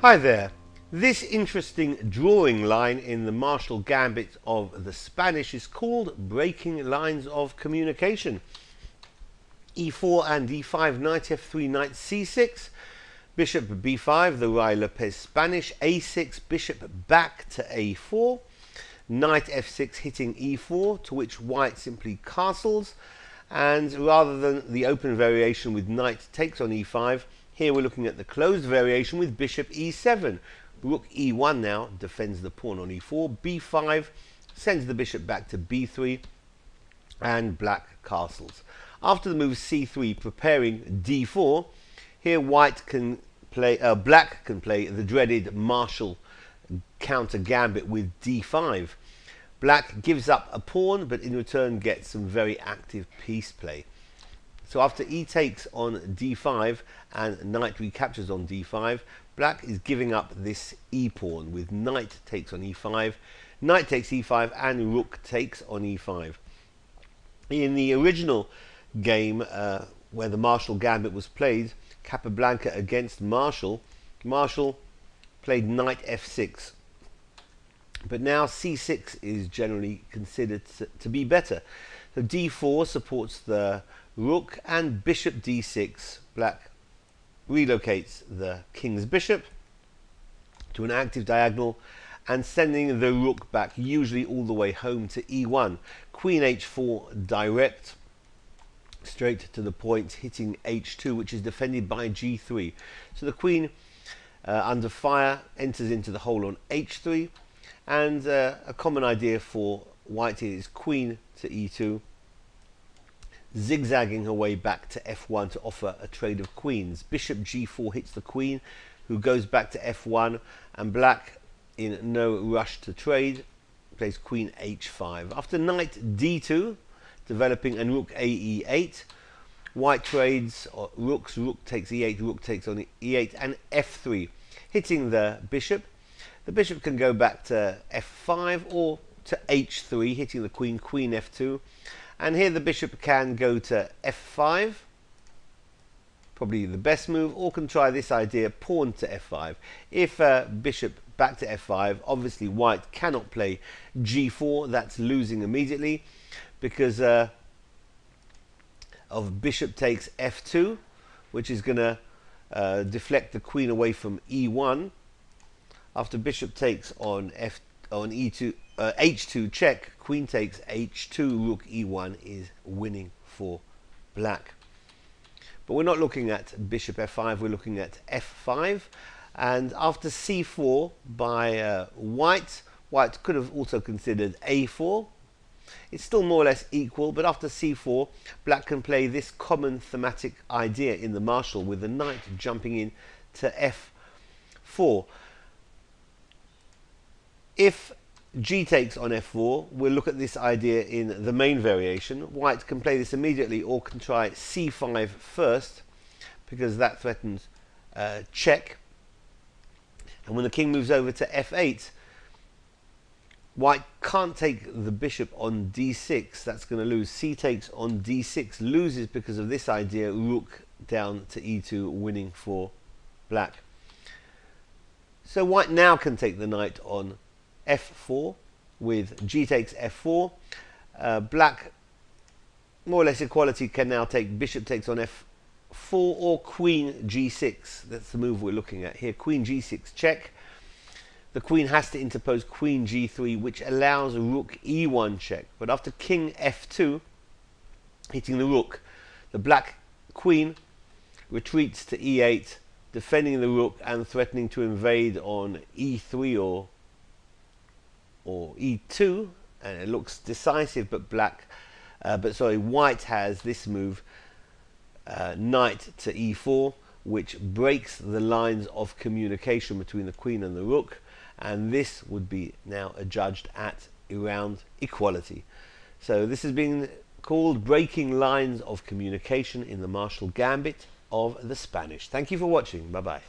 Hi there. This interesting drawing line in the martial gambit of the Spanish is called breaking lines of communication. E4 and E5, knight F3, knight C6, bishop B5, the Ruy Lopez Spanish, A6, bishop back to A4, knight F6 hitting E4, to which white simply castles, and rather than the open variation with knight takes on E5, here we're looking at the closed variation with bishop E7. Rook E1 now defends the pawn on E4, B5 sends the bishop back to B3, and black castles. After the move C3 preparing D4, here white can play, black can play the dreaded martial counter gambit with D5. Black gives up a pawn, but in return gets some very active piece play. So after E takes on D5 and knight recaptures on D5, black is giving up this E pawn with knight takes on E5, knight takes E5, and rook takes on E5. In the original game where the martial gambit was played, Capablanca against Marshall, Marshall played knight F6. But now C6 is generally considered to be better. So D4 supports the rook, and bishop D6, black relocates the king's bishop to an active diagonal and sending the rook back, usually all the way home to E1. Queen H4 direct, straight to the point, hitting H2, which is defended by G3. So the queen under fire enters into the hole on H3, and a common idea for white here is queen to E2, zigzagging her way back to F1 to offer a trade of queens. Bishop G4 hits the queen, who goes back to F1, and black, in no rush to trade, plays queen H5. After knight D2, developing, and rook AE8, white trades rooks, rook takes E8, rook takes on E8, and F3, hitting the bishop. The bishop can go back to F5 or to H3, hitting the queen, queen F2. And here the bishop can go to F5, probably the best move, or can try this idea, pawn to F5. If bishop back to F5, obviously white cannot play G4, that's losing immediately, because of bishop takes F2, which is going to deflect the queen away from E1. After bishop takes on E2, H2 check, queen takes H2, rook E1 is winning for black. But we're not looking at bishop F5, we're looking at F5. And after C4 by white, white could have also considered A4. It's still more or less equal, but after C4, black can play this common thematic idea in the martial with the knight jumping in to F4. If G takes on F4, we'll look at this idea in the main variation. White can play this immediately, or can try C5 first, because that threatens check. And when the king moves over to F8, white can't take the bishop on D6, that's going to lose. C takes on D6 loses because of this idea, rook down to E2, winning for black. So white now can take the knight on F4 with G takes F4. Black, more or less equality, can now take bishop takes on F4 or queen G6. That's the move we're looking at here. Queen G6 check. The queen has to interpose queen G3, which allows rook E1 check. But after king F2, hitting the rook, the black queen retreats to E8, defending the rook and threatening to invade on E3 or E2, and it looks decisive, but white has this move, knight to E4, which breaks the lines of communication between the queen and the rook, and this would be now adjudged at around equality. So this has been called breaking lines of communication in the martial gambit of the Spanish. Thank you for watching. Bye bye.